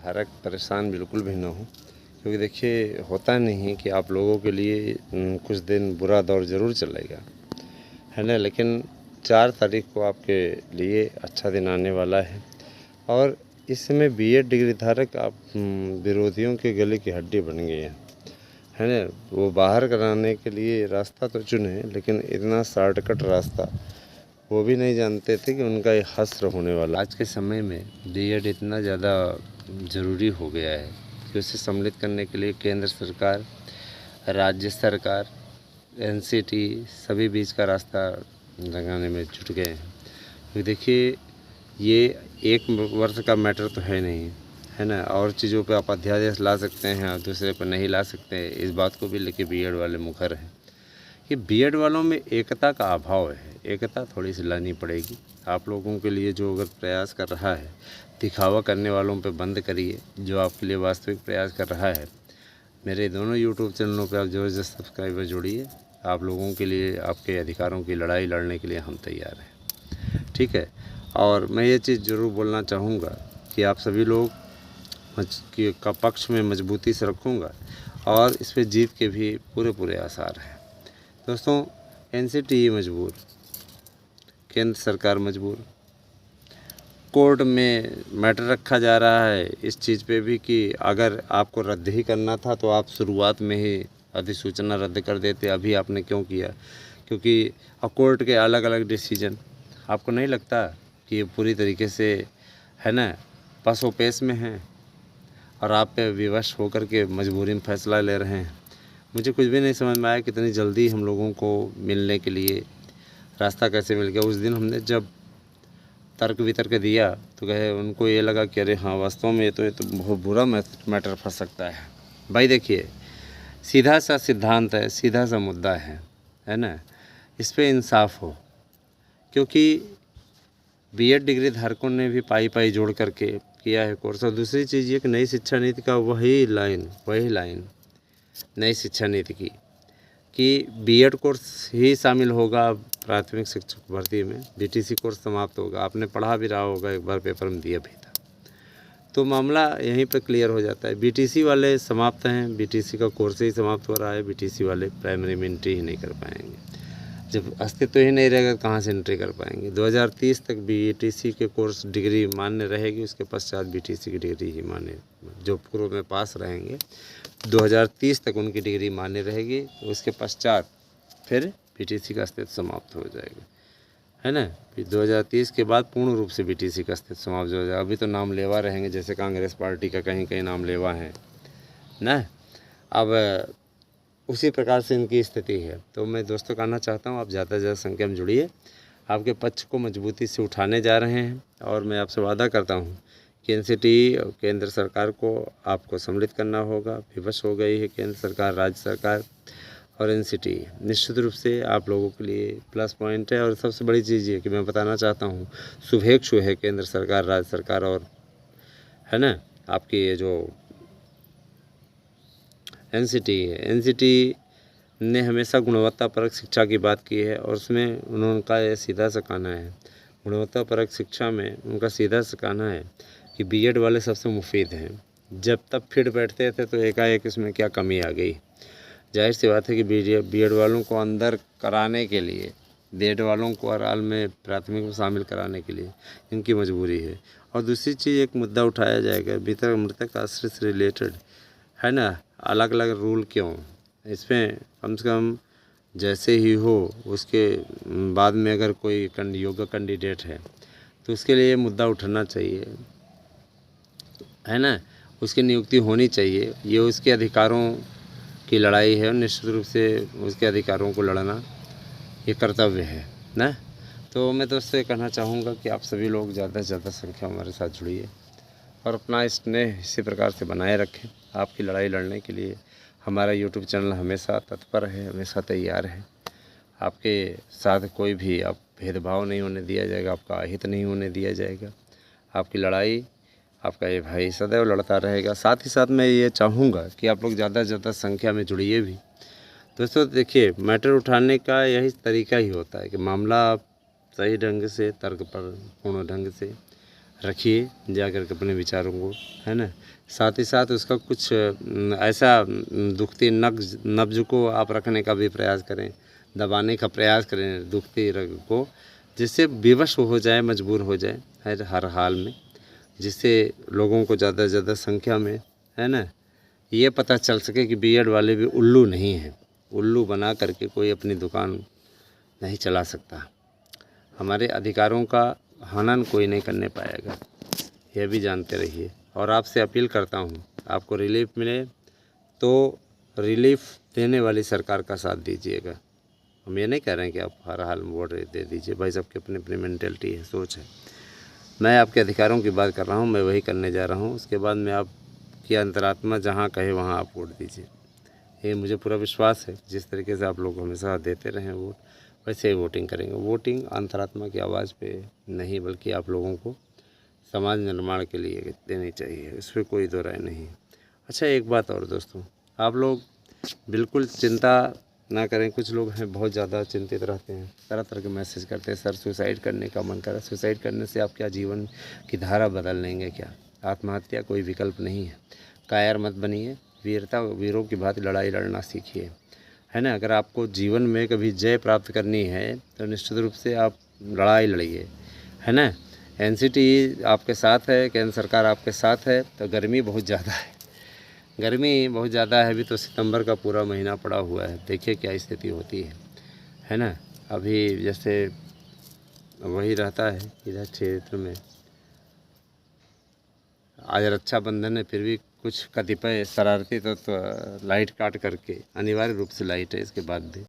धारक परेशान बिल्कुल भी ना हो, क्योंकि देखिए होता नहीं है कि आप लोगों के लिए कुछ दिन बुरा दौर ज़रूर चलेगा, है ना, लेकिन 4 तारीख को आपके लिए अच्छा दिन आने वाला है। और इस समय बीएड डिग्री धारक आप विरोधियों के गले की हड्डी बन गए हैं, है ना। वो बाहर कराने के लिए रास्ता तो चुने, लेकिन इतना शॉर्टकट रास्ता वो भी नहीं जानते थे कि उनका ये हश्र होने वाला। आज के समय में बीएड इतना ज़्यादा ज़रूरी हो गया है कि उसे सम्मिलित करने के लिए केंद्र सरकार, राज्य सरकार, एनसीटी सभी बीच का रास्ता लगाने में जुट गए हैं। तो देखिए ये एक वर्ष का मैटर तो है नहीं, है ना। और चीज़ों पे आप अध्यादेश ला सकते हैं और दूसरे पर नहीं ला सकते, इस बात को भी लेके बीएड वाले मुखर हैं कि बीएड वालों में एकता का अभाव है। एकता थोड़ी सी लानी पड़ेगी आप लोगों के लिए। जो अगर प्रयास कर रहा है, दिखावा करने वालों पे बंद करिए, जो आपके लिए वास्तविक प्रयास कर रहा है। मेरे दोनों यूट्यूब चैनलों पे आप ज़बरदस्त सब्सक्राइबर जोड़िए। आप लोगों के लिए, आपके अधिकारों की लड़ाई लड़ने के लिए हम तैयार हैं, ठीक है। और मैं ये चीज़ ज़रूर बोलना चाहूँगा कि आप सभी लोग का पक्ष में मजबूती से रखूँगा और इस पर जीत के भी पूरे आसार हैं। दोस्तों, एनसीटी मजबूर, केंद्र सरकार मजबूर, कोर्ट में मैटर रखा जा रहा है इस चीज़ पे भी कि अगर आपको रद्द ही करना था तो आप शुरुआत में ही अधिसूचना रद्द कर देते। अभी आपने क्यों किया? क्योंकि कोर्ट के अलग अलग डिसीजन, आपको नहीं लगता कि ये पूरी तरीके से, है ना, पसोपेश में हैं और आप पे विवश होकर के मजबूरी में फैसला ले रहे हैं? मुझे कुछ भी नहीं समझ में आया कितनी जल्दी हम लोगों को मिलने के लिए रास्ता कैसे मिल गया। उस दिन हमने जब तर्क वितर्क दिया तो कहे, उनको ये लगा कि अरे हाँ, वास्तव में ये तो बहुत बुरा मैटर फंस सकता है। भाई देखिए, सीधा सा सिद्धांत है, सीधा सा मुद्दा है ना। इस पे इंसाफ हो, क्योंकि बीएड डिग्री धारकों ने भी पाई जोड़ करके किया है कोर्स। और दूसरी चीज़ ये कि नई शिक्षा नीति का वही लाइन नई शिक्षा नीति की कि बीएड कोर्स ही शामिल होगा प्राथमिक शिक्षक भर्ती में। बीटीसी कोर्स समाप्त होगा। आपने पढ़ा भी रहा होगा, एक बार पेपर में दिया भी था, तो मामला यहीं पर क्लियर हो जाता है। बीटीसी वाले समाप्त हैं, बीटीसी का कोर्स ही समाप्त हो रहा है। बीटीसी वाले प्राइमरी में एंट्री ही नहीं कर पाएंगे। जब अस्तित्व ही नहीं रहेगा, कहाँ से एंट्री कर पाएंगे? 2030 तक बीटीसी के कोर्स डिग्री मान्य रहेगी, उसके पश्चात बीटीसी की डिग्री ही मान्य, जो पूर्व में पास रहेंगे 2030 तक उनकी डिग्री मान्य रहेगी। उसके पश्चात फिर बीटीसी का अस्तित्व समाप्त हो जाएगा, है ना। फिर 2030 के बाद पूर्ण रूप से बीटीसी का अस्तित्व समाप्त हो जाएगा। अभी तो नाम लेवा रहेंगे, जैसे कांग्रेस पार्टी का कहीं कहीं नाम लेवा है ना। अब उसी प्रकार से इनकी स्थिति है। तो मैं दोस्तों कहना चाहता हूँ, आप ज़्यादा से ज़्यादा संख्या में जुड़िए। आपके पक्ष को मजबूती से उठाने जा रहे हैं और मैं आपसे वादा करता हूँ कि एनसीटी और केंद्र सरकार को आपको सम्मिलित करना होगा। विवश हो गई है केंद्र सरकार, राज्य सरकार और एनसीटी। निश्चित रूप से आप लोगों के लिए प्लस पॉइंट है। और सबसे बड़ी चीज़ ये कि मैं बताना चाहता हूँ, शुभेच्छु है केंद्र सरकार, राज्य सरकार और, है ना, आपकी ये जो एनसीटी है। एनसीटी ने हमेशा गुणवत्तापरक शिक्षा की बात की है और उसमें उनका ये सीधा सा कहना है, गुणवत्तापरक शिक्षा में उनका सीधा सा कहना है कि बीएड वाले सबसे मुफीद हैं। जब तब फिट बैठते थे तो एकाएक इसमें क्या कमी आ गई? जाहिर सी बात है कि बीएड वालों को अंदर कराने के लिए, बीएड वालों को अराल में प्राथमिक में शामिल कराने के लिए इनकी मजबूरी है। और दूसरी चीज़, एक मुद्दा उठाया जाएगा मृतक आश्रित से रिलेटेड, है ना, अलग अलग रूल क्यों? इसमें कम से कम जैसे ही हो उसके बाद में अगर कोई योग्य कैंडिडेट है तो उसके लिए मुद्दा उठना चाहिए, है ना, उसकी नियुक्ति होनी चाहिए। ये उसके अधिकारों की लड़ाई है और निश्चित रूप से उसके अधिकारों को लड़ना ये कर्तव्य है ना। तो मैं दोस्तों ये कहना चाहूँगा कि आप सभी लोग ज़्यादा से ज़्यादा संख्या हमारे साथ जुड़िए और अपना स्नेह इसी प्रकार से बनाए रखें। आपकी लड़ाई लड़ने के लिए हमारा यूट्यूब चैनल हमेशा तत्पर है, हमेशा तैयार है। आपके साथ कोई भी आप भेदभाव नहीं होने दिया जाएगा, आपका अहित नहीं होने दिया जाएगा। आपकी लड़ाई, आपका ये भाई सदैव लड़ता रहेगा। साथ ही साथ मैं ये चाहूँगा कि आप लोग ज़्यादा से ज़्यादा संख्या में जुड़िए भी। दोस्तों देखिए, मैटर उठाने का यही तरीका ही होता है कि मामला आप सही ढंग से, तर्क पर पूर्ण ढंग से रखिए जा कर के अपने विचारों को, है ना। साथ ही साथ उसका कुछ ऐसा दुखती नब्ज को आप रखने का भी प्रयास करें, दबाने का प्रयास करें दुखती रग को, जिससे विवश हो जाए, मजबूर हो जाए हर हाल में, जिससे लोगों को ज़्यादा से ज़्यादा संख्या में, है ना, ये पता चल सके कि बीएड वाले भी उल्लू नहीं हैं। उल्लू बना करके कोई अपनी दुकान नहीं चला सकता। हमारे अधिकारों का हनन कोई नहीं करने पाएगा, यह भी जानते रहिए। और आपसे अपील करता हूँ, आपको रिलीफ मिले तो रिलीफ देने वाली सरकार का साथ दीजिएगा। हम ये नहीं कह रहे हैं कि आप हर हाल में वोट दे दीजिए, भाई सबकी अपनी अपनी मेंटेलिटी है, सोच है। मैं आपके अधिकारों की बात कर रहा हूँ, मैं वही करने जा रहा हूँ। उसके बाद में आपकी अंतरात्मा जहाँ कहे वहाँ आप वोट दीजिए, ये मुझे पूरा विश्वास है। जिस तरीके से आप लोग हमेशा देते रहें वोट, वैसे ही वोटिंग करेंगे। वोटिंग अंतरात्मा की आवाज़ पे नहीं, बल्कि आप लोगों को समाज निर्माण के लिए देनी चाहिए, इस पर कोई दो राय नहीं। अच्छा, एक बात और दोस्तों, आप लोग बिल्कुल चिंता ना करें। कुछ लोग हैं बहुत ज़्यादा चिंतित रहते हैं, तरह तरह के मैसेज करते हैं, सर सुसाइड करने का मन करा। सुसाइड करने से आप क्या जीवन की धारा बदल लेंगे क्या? आत्महत्या कोई विकल्प नहीं है। कायर मत बनिए, वीरों की भांति लड़ाई लड़ना सीखिए, है ना। अगर आपको जीवन में कभी जय प्राप्त करनी है तो निश्चित रूप से आप लड़ाई लड़िए, है ना। एनसीटी आपके साथ है, केंद्र सरकार आपके साथ है। तो गर्मी बहुत ज़्यादा है, अभी तो सितंबर का पूरा महीना पड़ा हुआ है, देखिए क्या स्थिति होती है ना। अभी जैसे वही रहता है इधर क्षेत्र में, आज रक्षाबंधन है, फिर भी कुछ कतिपय शरारती तो लाइट काट करके, अनिवार्य रूप से लाइट है, इसके बाद भी